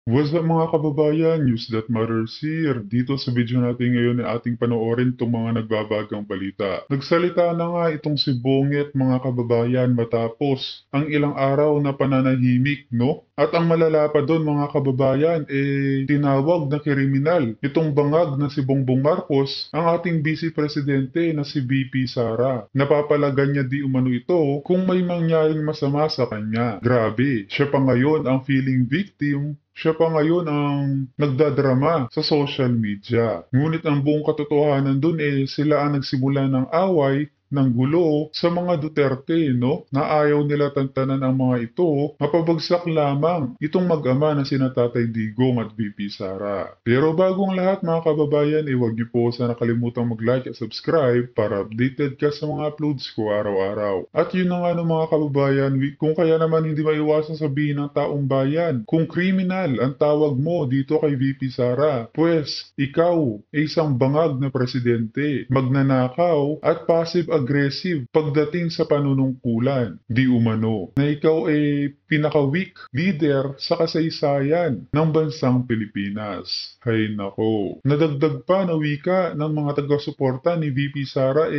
What's up mga kababayan? News that matters here. Dito sa video natin ngayon ay ating panoorin itong mga nagbabagang balita. Nagsalita na nga itong si Bonget mga kababayan matapos ang ilang araw na pananahimik, no? At ang malala pa doon mga kababayan, tinawag na kriminal itong bangag na si Bongbong Marcos, ang ating Vice Presidente na si VP Sara. Napapalagan niya di umano ito kung may mangyaring masama sa kanya. Grabe, siya pa ngayon ang feeling victim, siya pa ngayon ang nagdadrama sa social media. Ngunit ang buong katotohanan dun sila ang nagsimula ng away, ng gulo sa mga Duterte, no? Na ayaw nila tantanan ang mga ito, mapabagsak lamang itong mag-ama na sina Tatay Digong at VP Sara. Pero bagong lahat mga kababayan, huwag niyo po sana kalimutang mag-like at subscribe para updated ka sa mga uploads ko araw-araw. At yun na nga no, mga kababayan, kung kaya naman hindi maiwasan sabihin ng taong bayan, kung kriminal ang tawag mo dito kay VP Sara, pues ikaw ay isang bangag na presidente, magnanakaw at passive-aggressive pagdating sa panunungkulan. Di umano na ikaw ay pinaka-weak leader sa kasaysayan ng bansang Pilipinas. Hay nako. Nadagdag pa na wika ng mga taga-suporta ni VP Sara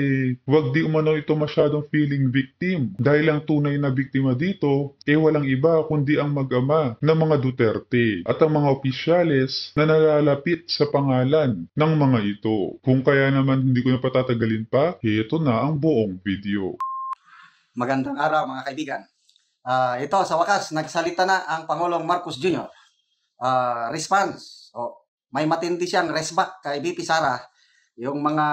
wag di umano ito masyadong feeling victim dahil ang tunay na biktima dito walang iba kundi ang mag-ama ng mga Duterte at ang mga opisyales na nalalapit sa pangalan ng mga ito. Kung kaya naman hindi ko na patatagalin pa, ito na ang buong video. Magandang araw mga kaibigan. Ito sa wakas, nagsalita na ang Pangulong Marcos Jr. Response. May matindi siyang resback kay VP Sara, yung mga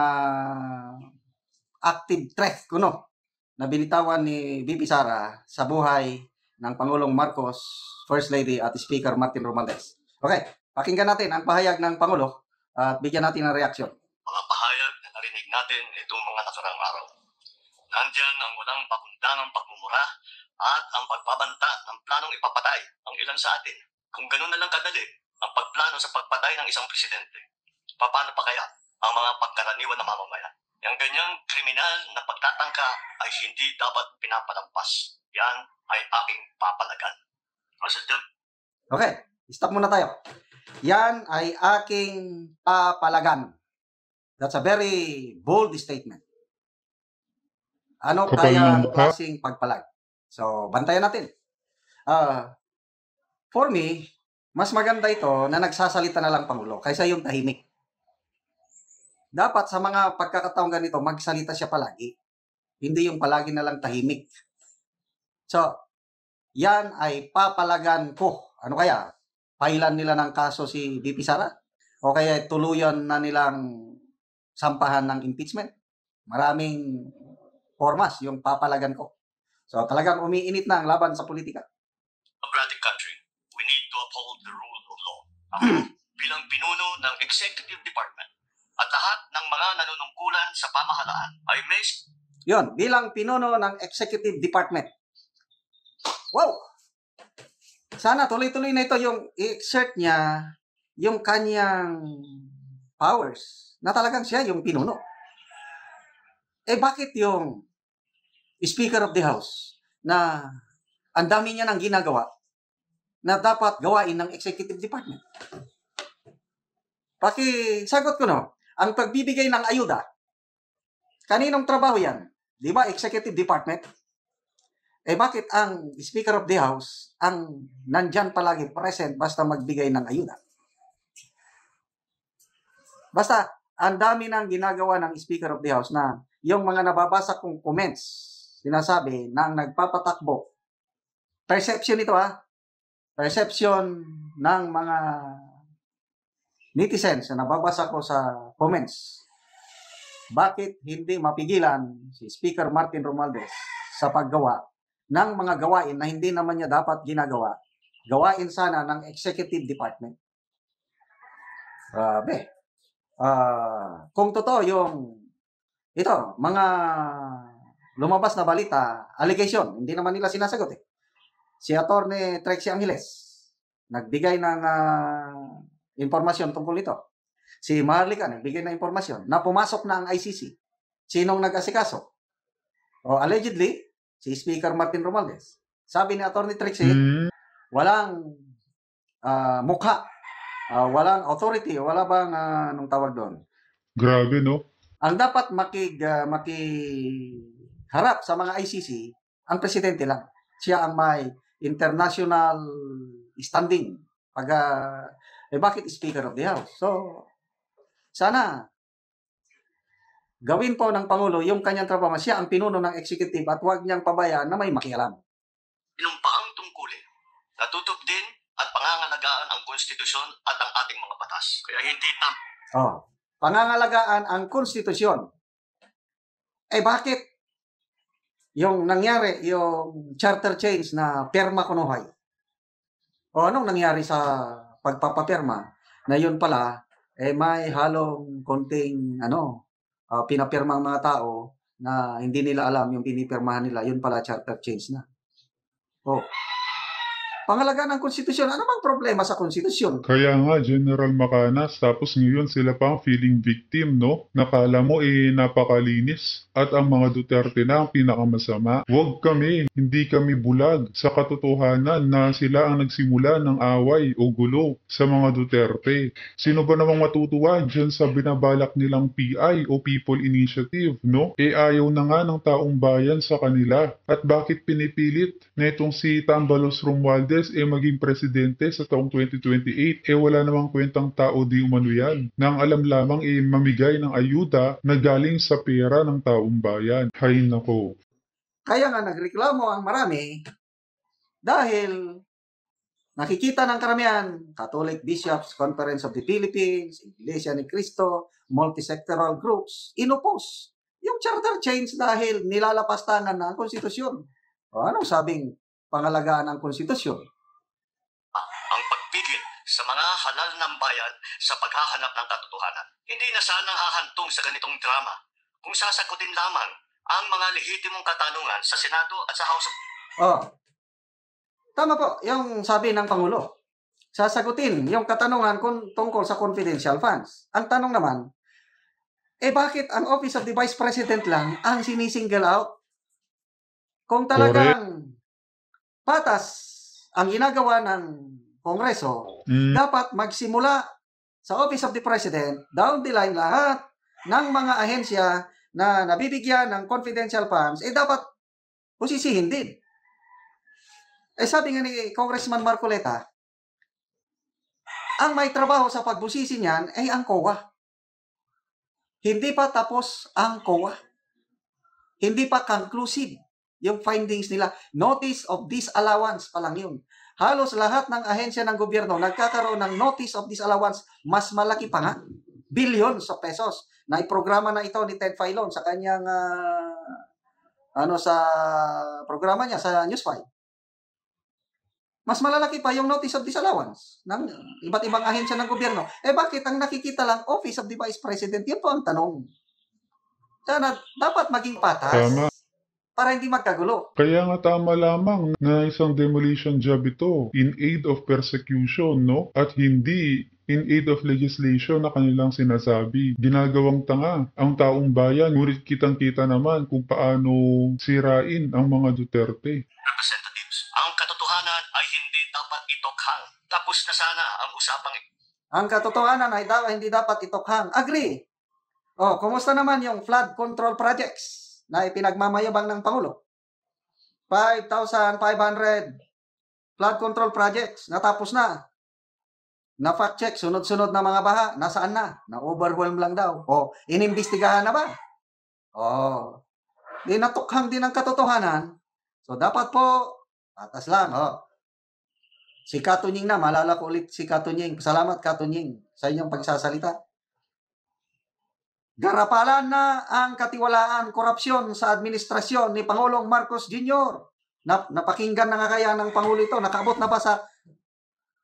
active threat kuno na binitawan ni VP Sara sa buhay ng Pangulong Marcos, First Lady at Speaker Martin Romualdez. Okay, pakinggan natin ang pahayag ng Pangulo at bigyan natin ng reaksyon. Mga pahayag na narinig natin itong mga nakarang araw. Nandyan ang walang pakundangang pagmumura at ang pagbabanta ng planong ipapatay ang ilan sa atin. Kung ganun na lang kadali ang pagplano sa pagpatay ng isang presidente, paano pa kaya ang mga pagkaraniwan na mamamayan? Yung ganyang kriminal na pagtatangka ay hindi dapat pinapalampas. Yan ay aking papalagan. Masadyan. Okay, stop muna tayo. Yan ay aking papalagan. That's a very bold statement. Ano Kapal kaya ng ang mukha. klaseng pagpalag? So, bantayan natin. For me, mas maganda ito na nagsasalita na lang Pangulo kaysa yung tahimik. Dapat sa mga pagkakataong ganito, magsalita siya palagi. Hindi yung palagi na lang tahimik. So, yan ay papalagan ko. Ano kaya? Pailan nila ng kaso si VP Sara? O kaya tuluyan na nilang sampahan ng impeachment? Maraming formas yung papalagan ko. So talagang umiinit na ang laban sa politika. Democratic country, we need to uphold the rule of law. Ako, bilang pinuno ng Executive Department at lahat ng mga nanunungkulan sa pamahalaan ay may... Yun, bilang pinuno ng Executive Department. Wow! Sana tuloy-tuloy na ito yung i-exert niya yung kanyang powers na talagang siya yung pinuno. Bakit yung Speaker of the House na ang dami niya nang ginagawa na dapat gawain ng Executive Department? Pakisagot ko no, ang pagbibigay ng ayuda, kaninong trabaho yan? Di ba Executive Department? Bakit ang Speaker of the House ang nandyan palagi present basta magbigay ng ayuda? Basta, ang dami nang ginagawa ng Speaker of the House na yung mga nababasa kong comments, sinasabi na ang nagpapatakbo, perception ito perception ng mga netizens na nababasa ko sa comments, bakit hindi mapigilan si Speaker Martin Romualdez sa paggawa ng mga gawain na hindi naman niya dapat ginagawa, gawain sana ng Executive Department? Kung totoo yung ito, mga lumabas na balita, allegation, hindi naman nila sinasagot Si Atty. Trixie Angeles, nagbigay ng informasyon tungkol ito. Si Maharlika, nagbigay ng informasyon na pumasok na ang ICC. Sinong nag-asikaso? Allegedly, si Speaker Martin Romualdez. Sabi ni Atty. Trixie, walang mukha. Walang authority, wala bang anong tawag doon? Grabe, no? Ang dapat makiharap sa mga ICC, ang presidente lang. Siya ang may international standing. Bakit Speaker of the House? So, sana gawin po ng Pangulo yung kanyang trabaho. Siya ang pinuno ng executive at huwag niyang pabayaan na may makialam. Inumpaang tungkulin, natutup din at pangangalagaan ang konstitusyon at ang ating mga batas. Kaya hindi Pangangalagaan ang konstitusyon. Bakit yung nangyari, yung charter change na Pirma Kunuhay? Anong nangyari sa pagpapapirma? Na yun pala, may halong konting, pinapirma ang mga tao na hindi nila alam yung pinipirmahan nila. Yun pala, charter change na. Pangalagaan ng konstitusyon. Ano bang problema sa konstitusyon? Kaya nga, General Macanas, tapos ngayon sila pang feeling victim, no? Nakala mo napakalinis. At ang mga Duterte na ang pinakamasama. Huwag kami, hindi kami bulag sa katotohanan na sila ang nagsimula ng away o gulo sa mga Duterte. Sino ba namang matutuwa dyan sa binabalak nilang PI o People Initiative, no? Ayaw na nga ng taong bayan sa kanila. At bakit pinipilit na itong si Tambalos Romualdez maging presidente sa taong 2028, wala namang kwentang tao di umano yan. Nang alam lamang mamigay ng ayuda na galing sa pera ng taong bayan. Hay nako. Kaya nga nagreklamo ang marami dahil nakikita ng karamihan, Catholic Bishops Conference of the Philippines, Iglesia ni Cristo, multi-sectoral groups, inopos yung charter change dahil nilalapastangan na ang konstitusyon. Anong sabing pangalagaan ang konstitusyon? Ang pagpigil sa mga halal ng bayan sa paghahanap ng katotohanan. Hindi na sanang hahantong sa ganitong drama kung sasagutin lamang ang mga lehitimong katanungan sa Senado at sa House of... Tama po, yung sabi ng Pangulo. Sasagutin yung katanungan tungkol sa confidential funds. Ang tanong naman, bakit ang Office of the Vice President lang ang sinisingle out? Kung talagang patas ang ginagawa ng Kongreso, dapat magsimula sa Office of the President, down the line lahat ng mga ahensya na nabibigyan ng confidential funds, dapat pusisihin din. Sabi nga ni Congressman Marcoleta, ang may trabaho sa pagbusisi niyan ay ang COA. Hindi pa tapos ang COA. Hindi pa conclusive yung findings nila. Notice of disallowance pa lang yun. Halos lahat ng ahensya ng gobyerno nagkakaroon ng notice of disallowance. Mas malaki pa nga. Billions of pesos. Na iprograma na ito ni Ted Filon sa kanyang sa programa niya sa News 5. Mas malalaki pa yung notice of disallowance ng iba't ibang ahensya ng gobyerno. Bakit ang nakikita lang Office of the Vice President? Yun po ang tanong. Sana dapat maging patas. Tama. Para hindi magkagulo. Kaya nga tama lamang na isang demolition job ito in aid of persecution, no? At hindi in aid of legislation na kanilang sinasabi. Ginagawang tanga ang taong bayan, ngunit kitang-kita naman kung paano sirain ang mga Duterte. Representatives, ang katotohanan ay hindi dapat itokhang. Tapos na sana ang usapang ito. Ang katotohanan ay hindi dapat itokhang. Agree. Kumusta naman yung flood control projects na ipinagmamayabang ng Pangulo? 5,500 flood control projects, natapos na. Na-fact check, sunod-sunod na mga baha, nasaan na? Na-overwhelm lang daw. Inimbestigahan na ba? Di natukhang din ang katotohanan. So, dapat po, patas lang. Si Katunying na, malala ko ulit si Katunying. Salamat, Katunying, sa inyong pagsasalita. Garapalan na ang katiwalaan, korupsyon sa administrasyon ni Pangulong Marcos Jr. Napakinggan na nga kaya ng Pangulo ito. Nakaabot na ba sa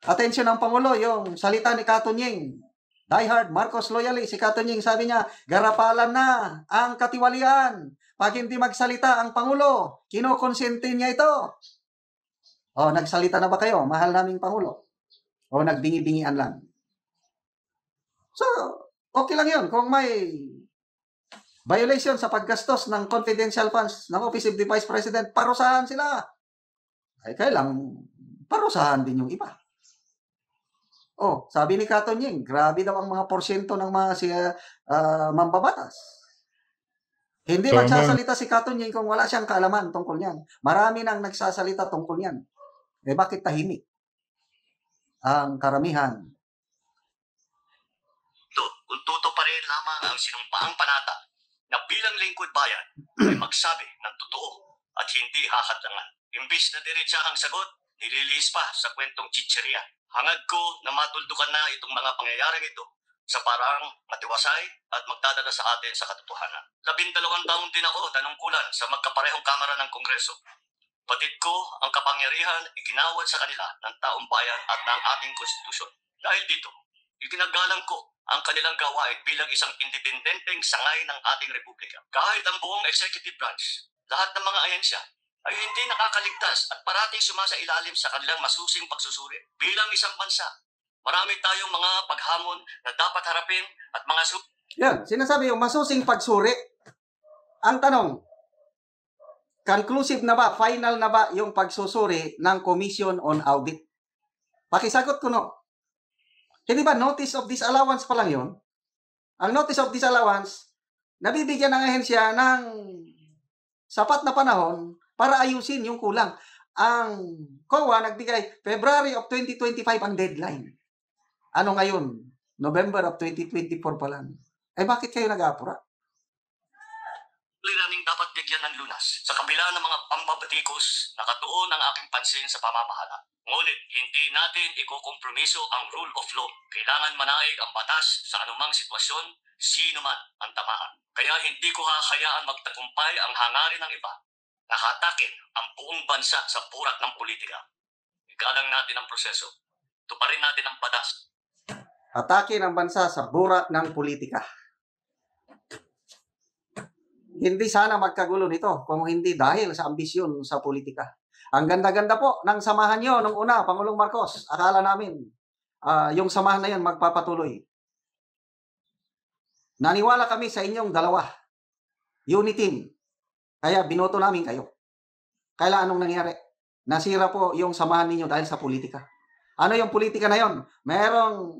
atensyon ng Pangulo yung salita ni Katunying? Diehard Marcos loyalist, si Katunying, sabi niya, garapalan na ang katiwalian. Pag hindi magsalita ang Pangulo, kinokonsente niya ito. Nagsalita na ba kayo, mahal naming Pangulo? Nagbingi-bingian lang? So, okay lang yun. Kung may violation sa paggastos ng confidential funds ng Office of the Vice President, parusahan sila. Kaya lang, parusahan din yung iba. Oh, sabi ni Kato Nying, grabe daw ang mga porsyento ng mga mambabatas. Hindi Tama. magsasalita si Kato Nying kung wala siyang kaalaman tungkol yan. Marami nang nagsasalita tungkol yan. Eh bakit tahimik ang karamihan? Kung tuto pa rin lamang ang sinumpaang panata na bilang lingkod bayan ay magsabi ng totoo at hindi hahadlangan. Imbis na diretsahang sagot, nililihis pa sa kwentong chicheria. Hangad ko na matuldukan na itong mga pangyayaring ito sa parang matiwasay at magdadala sa atin sa katotohanan. 12 taon din ako nanungkulan sa magkaparehong kamara ng Kongreso. Batid ko ang kapangyarihan iginawad sa kanila ng taong bayan at ng ating konstitusyon. Dahil dito, iginagalang ko ang kanilang gawain bilang isang independenteng sangay ng ating republika. Kahit ang buong executive branch, lahat ng mga ahensya, ay hindi nakakaligtas at parating sumasailalim sa kanilang masusing pagsusuri. Bilang isang bansa, marami tayong mga paghamon na dapat harapin at mga Yan, sinasabi yung masusing pagsuri. Ang tanong, conclusive na ba, final na ba yung pagsusuri ng Commission on Audit? Pakisagot ko no. Hindi ba notice of disallowance pa lang yun? Ang notice of disallowance, nabibigyan ng ahensya ng sapat na panahon para ayusin yung kulang. Ang COA nagbigay February of 2025 ang deadline. Ano ngayon? November of 2024 pa lang. Eh bakit kayo nag-aapura? suliraning dapat bigyan ng lunas sa kabila ng mga pambabatikos na katuon ang aking pansin sa pamamahala. Ngunit hindi natin ikukompromiso ang rule of law. Kailangan manaig ang batas sa anumang sitwasyon, sino man ang tamaan. Kaya hindi ko hahayaan magtagumpay ang hangarin ng iba. Nakatakin ang buong bansa sa burak ng politika. Igalang natin ang proseso. Tuparin natin ang batas. Atake ng bansa sa burak ng politika. Hindi sana magkagulo nito kung hindi dahil sa ambisyon sa politika. Ang ganda-ganda po ng samahan nyo nung una, Pangulong Marcos. Akala namin yung samahan na yan magpapatuloy. Naniwala kami sa inyong dalawa. Unity team. Kaya binoto namin kayo. Kaya anong nangyari? Nasira po yung samahan ninyo dahil sa politika. Ano yung politika na yon? Merong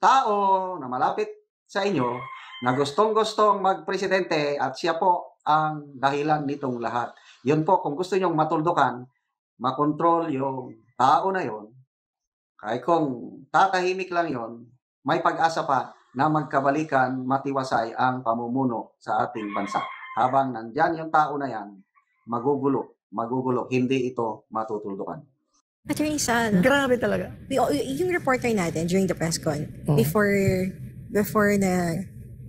tao na malapit sa inyo na gustong-gustong magpresidente at siya po ang dahilan nitong lahat. Yun po, kung gusto nyong matuldukan, makontrol yung tao na yon, kahit kung tatahimik lang yon, may pag-asa pa na magkabalikan, matiwasay ang pamumuno sa ating bansa. Habang nandyan yung tao na yan, magugulo, hindi ito matutuldukan. Attorney Sal, Grabe talaga. yung reporter natin during the press con, before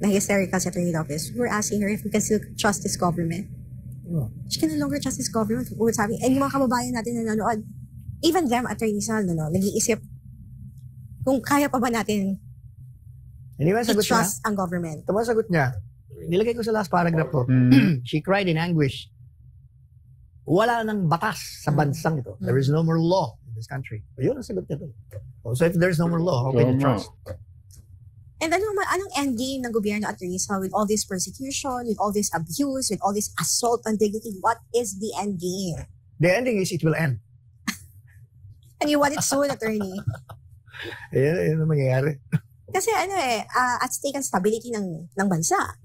na hysterical sa attorney office, we were asking her if we can still trust this government. She can no longer trust this government. Sabi, and yung mga kababayan natin na nanonood, even them, Attorney Sal, nag-iisip kung kaya pa ba natin Hindi ba sagot niya? i-trust ang government. Ito ba sagot niya? Nilagay ko sa last paragraph ko. She cried in anguish. Wala nang batas sa bansang ito. There is no more law in this country. Yun ang sagot niya doon. So if there's no more law, how can you trust? And anong endgame ng gobyerno, Attorney Sal, with all this persecution, with all this abuse, with all this assault on dignity? What is the endgame? The ending is it will end. And you want it soon, Attorney? Yun ang mangyayari. Kasi at stake ang stability ng bansa.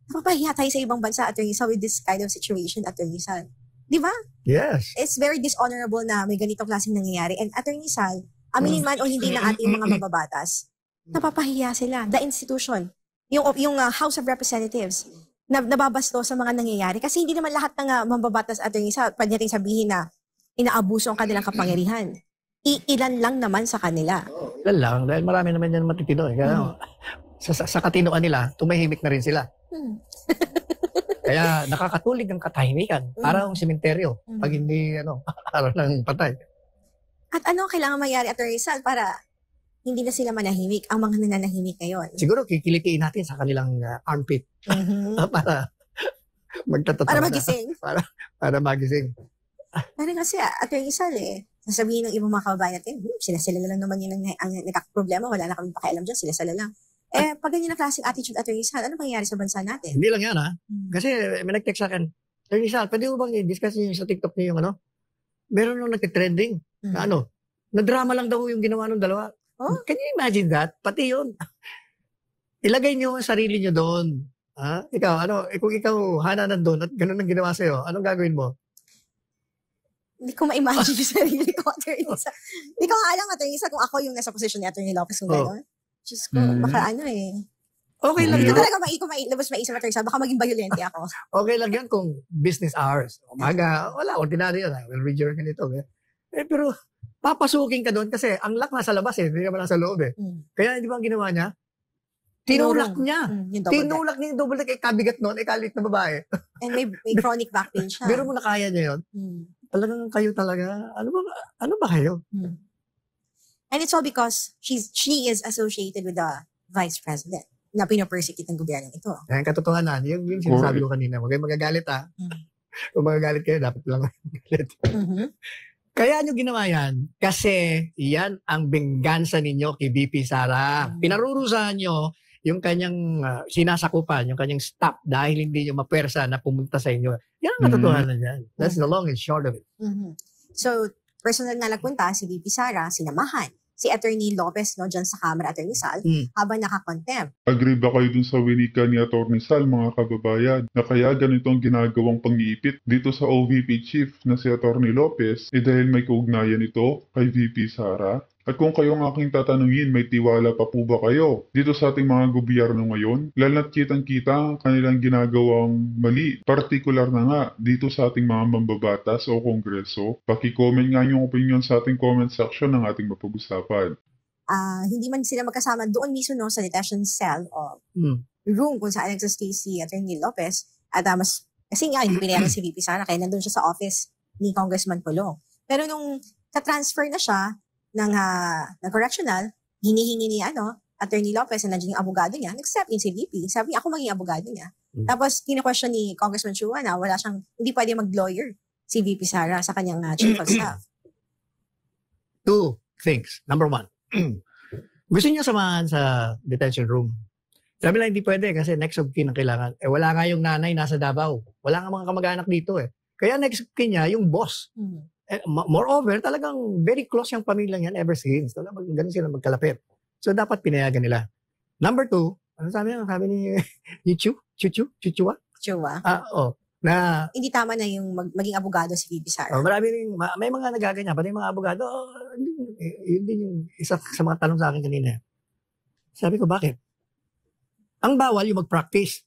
Napapahiya tayo sa ibang bansa, Attorney Sal, with this kind of situation, Attorney Sal. Di ba? Yes. It's very dishonorable na may ganitong klaseng nangyayari. And Attorney Sal, aminin man o hindi ng ating mga mababatas, napapahiya sila. The institution, yung House of Representatives, nababasto sa mga nangyayari. Kasi hindi naman lahat ng mababatas, Attorney Sal, pwede natin sabihin na inaabuso ang kanilang kapangyarihan. Ilan lang naman sa kanila. Ilan lang, dahil marami naman yan matitino. Kaya sa katinoan nila, tumahimik na rin sila. Kaya nakakatulig ang katahimikan. Para ang sementeryo. Pag hindi, araw ng patay. At ano kailangan mangyari, Attorney Sal, para hindi na sila manahimik, ang mga nananahimik ngayon? Siguro kikilitiin natin sa kanilang armpit. Para magtatatawa Para magising. Para magising. Pero kasi, Attorney Sal, sasabihin ng ibang mga kababayan natin, sila lang naman yun ang nagkakaproblema, wala na kami pakialam dyan, sila lang. Pag ganyan na klaseng attitude, Attorney Sal, ano mangyayari sa bansa natin? Hindi lang yan, ha? Kasi may nag-text sa akin, Attorney Sal, pwede mo bang i-discuss niyo sa TikTok niyo yung meron nung nagtitrending na na drama lang daw yung ginawa ng dalawa. Oh? Can you imagine that? Pati yun. Ilagay niyo ang sarili niyo doon. Ha? Ikaw, kung ikaw, Hana, nandun at ganun ang ginawa sa'yo, anong gagawin mo? Hindi ko ma-imagine yung sarili ko, Attorney Sal. Hindi ko nga alam, Attorney Sal, kung ako yung nasa posisyon ni Attorney Lopez kung gano'n. Diyos ko, baka Okay lang Hindi yun. ko talaga labas maisip, Attorney Sal. Baka maging violente ako. Okay lang yan kung business hours. Umaga, wala, ordinary yun. I will read your ganito. Pero, papasukin ka doon kasi ang lock nasa labas hindi naman nasa loob Kaya di ba ang ginawa niya? Tinulak niya. Tinulak niya yung double deck. Kabigat noon, kalit na babae. And may chronic back pain siya. Pero mo na kaya niya yun. Talagang kayo talaga. Ano ba kayo? And it's all because she is associated with the vice president na pinapersecute ng gobyerno ito. Yan, katotohanan. Yung sinasabi ko kanina. Huwag kayong magagalit Kung magagalit kayo, dapat lang magagalit. Kaya nyo ginawa yan kasi yan ang benggansa ninyo kay VP Sara. Pinarurusahan nyo yung kanyang sinasakupan, yung kanyang staff dahil hindi nyo mapersa na pumunta sa inyo. Yan ang katotohanan yan. That's the long and short of it. So, personal na nagpunta si VP Sara, sinamahan si Attorney Lopez dyan sa Kamara, Attorney Sal, habang nakakontempt. Agree ba kayo dun sa winika ni Atty. Sal, mga kababayan, na kaya ganito ang ginagawang pang-iipit dito sa OVP Chief na si Atty. Lopez, dahil may kaugnayan ito kay VP Sara? At kung kayong aking tatanungin, may tiwala pa po ba kayo dito sa ating mga gobyerno ngayon? Lalo't kitang-kita ang kanilang ginagawang mali. Partikular na nga dito sa ating mga mambabatas o kongreso. Paki-comment nga yung opinion sa ating comment section ng ating mapag-usapan. Hindi man sila magkasama doon mismo sa detention cell o room kung saan nagsastay si Atty. Lopez. At kasi nga, hindi pinayagan si VP Sara kaya nandun siya sa office ni Congressman Pulong. Pero nung ka-transfer na siya ng correctional, hinihingi ni Atty. Lopez na nandiyan yung abogado niya, nag-step in si VP. Sabi niya, ako maging abogado niya. Tapos, kina-question ni Congressman Chua na hindi pwede mag-lawyer si VP Sara sa kanyang chief of staff. Two things. Number one, gusto niya samahan sa detention room. Sabi lang, hindi pwede kasi next of kin ang kailangan. Wala nga yung nanay nasa Davao. Wala nga mga kamag-anak dito Kaya next of kin niya, yung boss. Moreover, talagang very close yung pamilya yan ever since. Talagang ganun sila magkalapit. So, dapat pinayagan nila. Number two, ano sabi niya? Sabi ni Chuchua? Na hindi tama na yung maging abogado si VP Sara. May mga nagaganyan. Pati yung mga abogado, yun din yung isa sa mga tanong sa akin kanina. Sabi ko, bakit? Ang bawal yung mag-practice.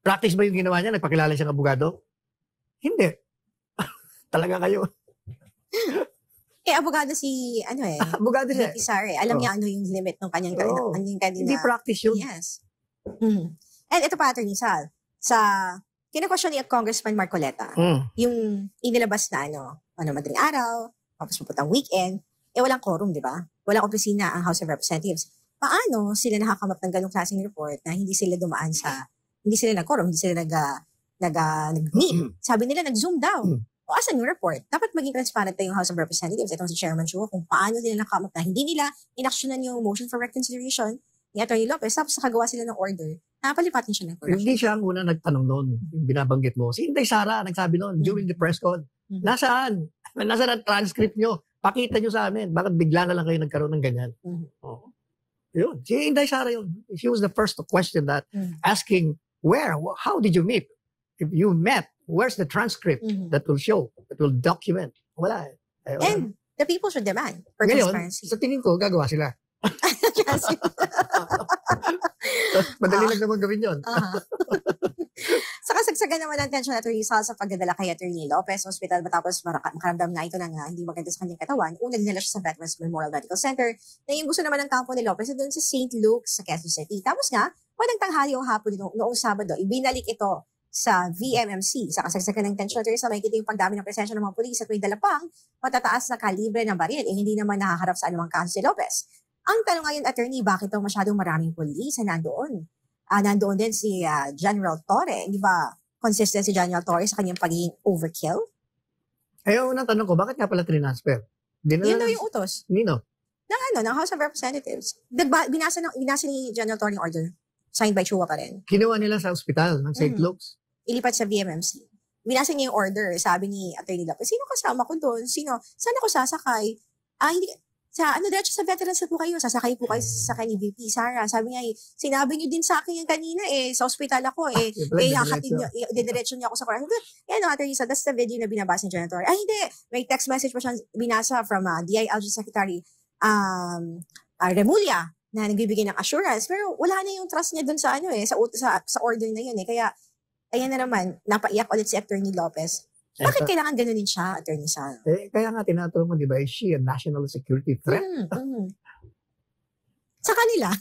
Practice ba yung ginawa niya? Nagpakilala siyang abogado? Hindi. Talaga kayo. Abogado si, abogado siya. VP Sara. Alam niya ano yung limit ng kanyang hindi practice yun. Yes. And ito pa, Atty. Sal, kina-question ni Congressman Marcoleta, yung inilabas na madaling araw, tapos pupuntang weekend, walang quorum, di ba? Walang opisina ang House of Representatives. Paano sila nakakamap ng ganong klaseng report na hindi sila dumaan hindi sila nag-quorum, hindi sila nag-meet. Sabi nila, nag-zoom daw. O asan yung report? Dapat maging transparent na yung House of Representatives. Itong si Chairman Chua kung paano nila nakamap na hindi nila inaksyonan yung motion for reconsideration ni Atty. Lopez tapos nakagawa sila ng order. Napalipatin siya ng correction. Hindi siya ang una nagtanong noon. Yung binabanggit mo. Si Inday Sara nagsabi noon during the press con. Nasaan? Nasaan ang transcript nyo? Pakita nyo sa amin. Bakit bigla na lang kayo nagkaroon ng ganyan? Yun. Si Inday Sara yun. She was the first to question that. Asking, where? How did you meet? If you met, where's the transcript that will show, that will document? Wala. And the people should demand for ngayon, transparency. sa tingin ko, gagawa sila. Madali lang naman gawin yun. Sa kasagsagan naman ng tension at Rizal sa pagdadala kay Atty. Lopez Hospital matapos makaramdam na ito ng hindi maganda sa kanyang katawan, una dinala siya sa Veterans Memorial Medical Center na yung gusto naman ng kampo ni Lopez doon sa St. Luke's sa Quezon City. Tapos nga, walang tanghali o hapon noong Sabado, ibinalik ito sa VMMC. Sa kasagsagan ng tension at Rizal, makikita yung pagdami ng presensya ng mga pulis at may dalapang matataas na kalibre ng baril. Hindi naman nakaharap sa anumang kaso si Lopez. Ang tanong ngayon, attorney, bakit daw masyadong maraming pulis na nandoon? Nandoon din si General Torre. Di ba consistent si General Torre sa kanyang pagiging overkill? Ayaw, unang tanong ko, bakit nga pala transfer? Yun daw yung utos. Nino? Ng House of Representatives. Binasa ni General Torre yung order. Signed by Chua pa rin. Kinuha nila sa ospital ng St. Luke's. Ilipat sa VMMC. Binasa niya yung order. Sabi ni Atty. Lopez, sino kasama ko doon? Saan ako sasakay? diretso sa veterans na po kayo, sasakay po kayo sa ni VP Sara. Sabi niya, sinabi niyo din sa akin yan kanina, sa ospital ako, hakatid niyo, didiretso niyo ako sa Coron. Attorney, so that's the video na binabasa ni Jonathan. Hindi, may text message pa siya binasa from DILG Secretary Remulla na nagbibigay ng assurance, pero wala na yung trust niya dun sa sa order na yun Kaya, ayan na naman, napaiyak ulit si Attorney Lopez. Bakit kailangan ganunin siya, Attorney Sal? Kaya nga tinatanong mo, di ba, is she a national security threat? Sa kanila.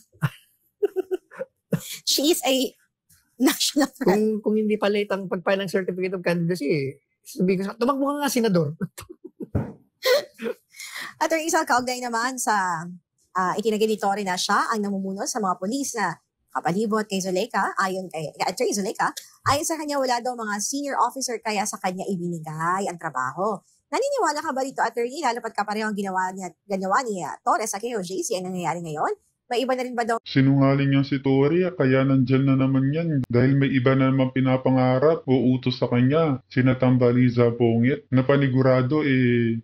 She is a national threat. Kung hindi pa late ang pag-file ng certificate of candidacy, sabihin ko, tumakbo ka nga, senador. Attorney Sal, kaugnay naman sa itinaganito rin na siya ang namumuno sa mga polis na kapalibot kay Zuleika, ayon kay Attorney Zuleika, ayon sa kanya wala daw mga senior officer kaya sa kanya ibinigay ang trabaho. Naniniwala ka ba dito, Attorney, lalo pat kapareho ang ginawa ni Torres sa KOJC ang nangyayari ngayon? May iba na rin ba daw? Sinungaling yan si Tori, kaya nandyan na naman yan. Dahil may iba na naman pinapangarap o utos sa kanya. Sina Tambaliza Bongit, na panigurado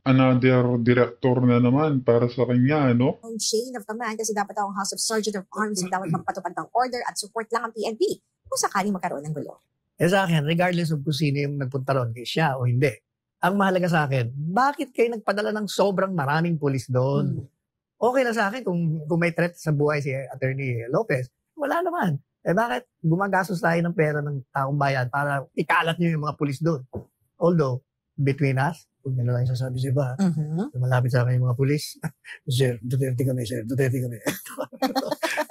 another director na naman para sa kanya, no? Ang chain of command kasi dapat ang House of Sergeant of Arms ang dapat magpatupad ng order at support lang ang PNP kung sakaling magkaroon ng gulo. Sa akin, regardless of kung sino yung nagpunta ron, kay siya o hindi, ang mahalaga sa akin, bakit kayo nagpadala ng sobrang maraming pulis doon? Okay lang sa akin kung may threat sa buhay si Attorney Lopez. Wala naman. Bakit gumagastos tayo ng pera ng taong bayan para ikalat niyo yung mga pulis doon? Although, between us, kung ano lang yung sasabi sa iba, malapit sa akin yung mga pulis, Sir, Duterte kami, Sir, Duterte kami.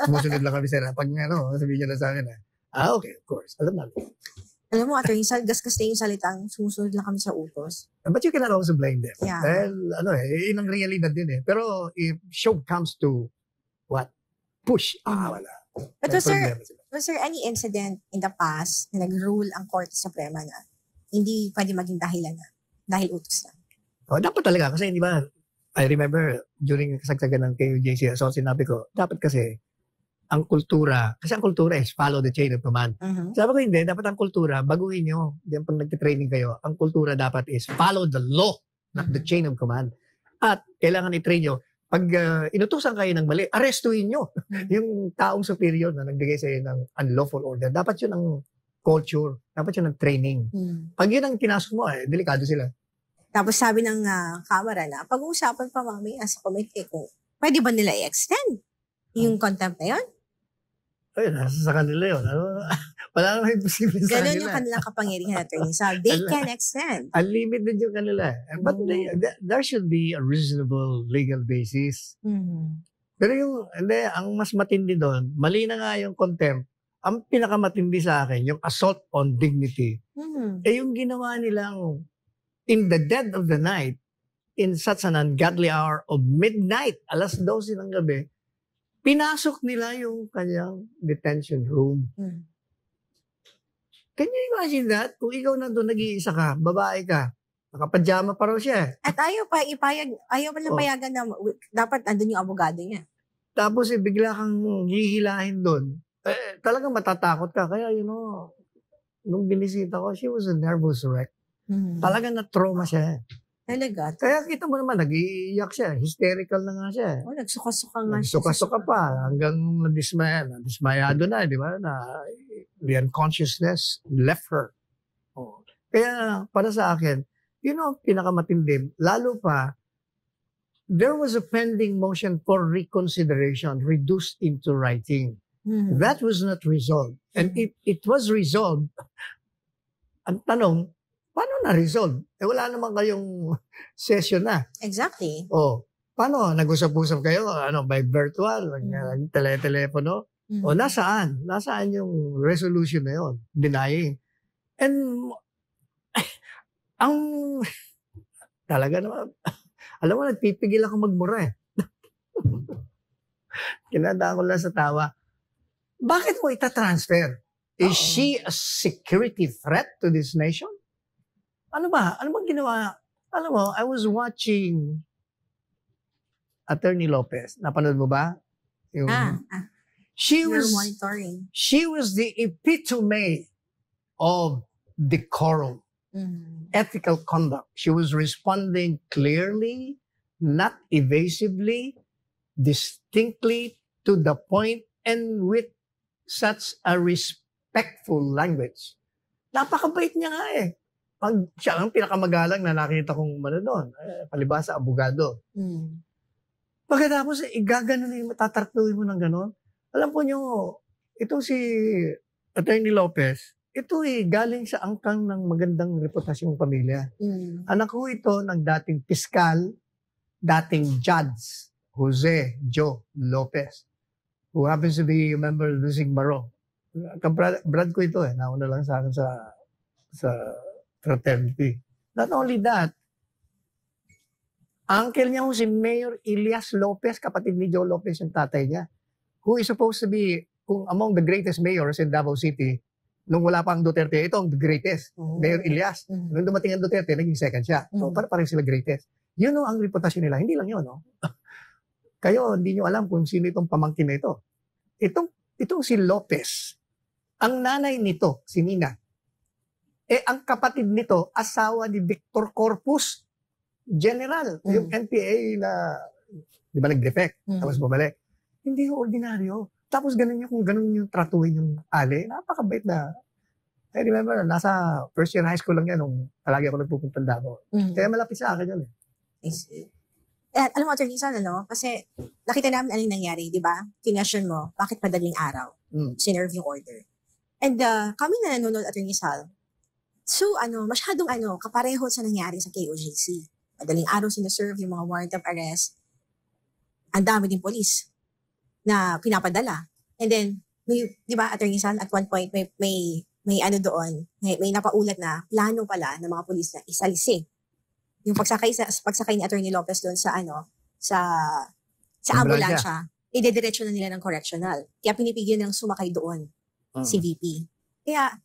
Sumusunod lang kami, Sir. Pag sabihin niya na sa akin, okay, of course. Alam namin. Alam mo, Attorney Sal, gasgas na yung salitang sumusunod lang kami sa utos. But you cannot also blame them. Yeah. Dahil, yun ang realidad din Pero if show comes to what? Push. Wala. But was there any incident in the past na nag-rule ang Korte Suprema na hindi pwede maging dahilan na dahil utos na? Dapat talaga. Kasi, di ba, I remember during kasagsagan ng KUJC, so sinabi ko, dapat kasi ang kultura is follow the chain of command. Sabi ko hindi, dapat ang kultura, baguhin nyo. Diyan pag nagtitraining kayo, ang kultura dapat is follow the law, not the chain of command. At kailangan i-train nyo, pag inutusan kayo ng mali, arestuhin nyo yung taong superior na nagbigay sa iyo ng unlawful order. Dapat yun ang culture, dapat yun ang training. Pag yun ang pinasok mo, delikado sila. Tapos sabi ng Kamara na, pag-uusapan pa mamaya sa committee kung pwede ba nila i-extend yung contempt na yun? Nasa sa kanila yun. Wala naman imposible sa kanila. Ganun yung kanilang kapangyarihan, Attorney Sal. They can extend. Unlimited yung kanila. But there should be a reasonable legal basis. Pero ang mas matindi doon, mali na nga yung contempt. Ang pinakamatindi sa akin, yung assault on dignity. Yung ginawa nilang in the dead of the night, in such an ungodly hour of midnight, 12:00 ng gabi, pinasok nila yung kanyang detention room. Can you imagine that? Kung ikaw nandun nag-iisa ka, babae ka, nakapajama pa raw siya. At ayaw pa lang payagan na dapat andun yung abogado niya. Tapos bigla kang hihilahin doon. Talagang matatakot ka. Kaya nung binisita ko, she was a nervous wreck. Talagang na-trauma siya. Talaga? Kaya kita mo naman, nag-iiyak siya. Hysterical na nga siya. Nagsuka-suka nga siya. Nagsuka-suka pa. Hanggang nadismayado na, di ba? The unconsciousness left her. Kaya, para sa akin, pinakamatindi. Lalo pa, there was a pending motion for reconsideration, reduced into writing. That was not resolved. And it was resolved. Ang tanong, paano na-resolve? Wala naman kayong session na. Exactly. Paano? Nag-usap-usap kayo? By virtual? Telepono? O nasaan? Nasaan yung resolution na yun? Denying. And, talaga naman, alam mo, nagpipigil ako magmura Kinadaan ko lang sa tawa. Bakit mo itatransfer? Is she a security threat to this nation? Ano ba? Ano bang ginawa? Alam mo, I was watching Attorney Lopez. Napanood mo ba? She was monitoring. She was the epitome of decorum, ethical conduct. She was responding clearly, not evasively, distinctly, to the point, and with such a respectful language. Napakabait niya nga eh. Pag siya ang pinakamagalang na nakita kong doon, palibasa, abogado. Pagkatapos, gaganon na yung matatartuin mo ng ganon. Alam po nyo, itong si Attorney Lopez, ito galing sa angkang ng magandang reputasyong pamilya. Anak ko ito ng dating piskal, dating judge, Jose Joe Lopez, who happens to be a member of the Sigbaro. Brad ko ito nauna lang sa akin sa fraternity. Not only that, uncle niya si Mayor Elias Lopez, kapatid ni Joe Lopez yung tatay niya, who is supposed to be among the greatest mayors in Davao City. Nung wala pa ang Duterte, ito ang the greatest. Mayor Elias. Nung dumating ang Duterte, naging second siya. So, parang sila greatest. Yun ang reputasyon nila. Hindi lang yun, no? Kayo, hindi nyo alam kung sino itong pamangkin na ito. Itong si Lopez, ang nanay nito, si Nina, ang kapatid nito, asawa ni Victor Corpus, General, yung NPA na, di ba nag-defect, tapos bumalik. Hindi yung ordinaryo. Tapos kung ganun yung tratuhin yung ali, napakabait na. I remember, nasa first year high school lang yan nung palagi ako nagpupunta Davao. Kaya malapit sa akin yan Alam mo, Atty. Sal, kasi nakita namin ano yung nangyari, di ba? Kinquestion mo, bakit madaling araw? Sinerve yung order. And kami na nanonood, Atty. Sal, so masyadong kapareho sa nangyari sa KOJC. Madaling araw sineserve yung mga warrant of arrest. Ang dami din police na pinapadala. And then, di ba, Atty. Sal, at one point, may doon, may napaulat na plano pala ng mga police na isalisi yung pagsakay ni Atty. Lopez doon sa ambulansya, idediretso na nila ng correctional. Kaya pinipigyan ng sumakay doon si VP. Kaya,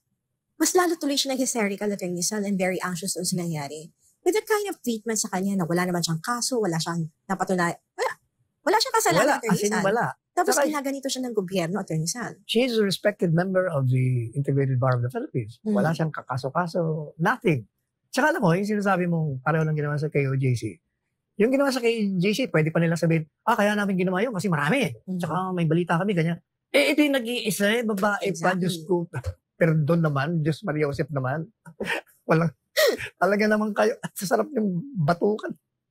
mas lalo tuloy siya hysterical, Atty. Sal, and very anxious doon sa nangyari. With that kind of treatment sa kanya na wala naman siyang kaso, wala siyang napatunay, wala siyang kasalanan, Atty. Sal. Tapos ginaganito siya ng gobyerno, Atty. Sal. She is a respected member of the Integrated Bar of the Philippines. Wala siyang kakaso-kaso, nothing. Tsaka alam mo, yung sinasabi mong pareho lang ginawa sa KOJC. Yung ginawa sa KOJC, pwede pa nila sabihin, kaya namin ginawa yun kasi marami. Tsaka may balita kami, ganyan. Ito yung nag-iisa, babae pa, Diyos ko. Pero doon naman, Diyos Maria Joseph naman. Walang, talaga naman kayo, at sasarap yung batukan.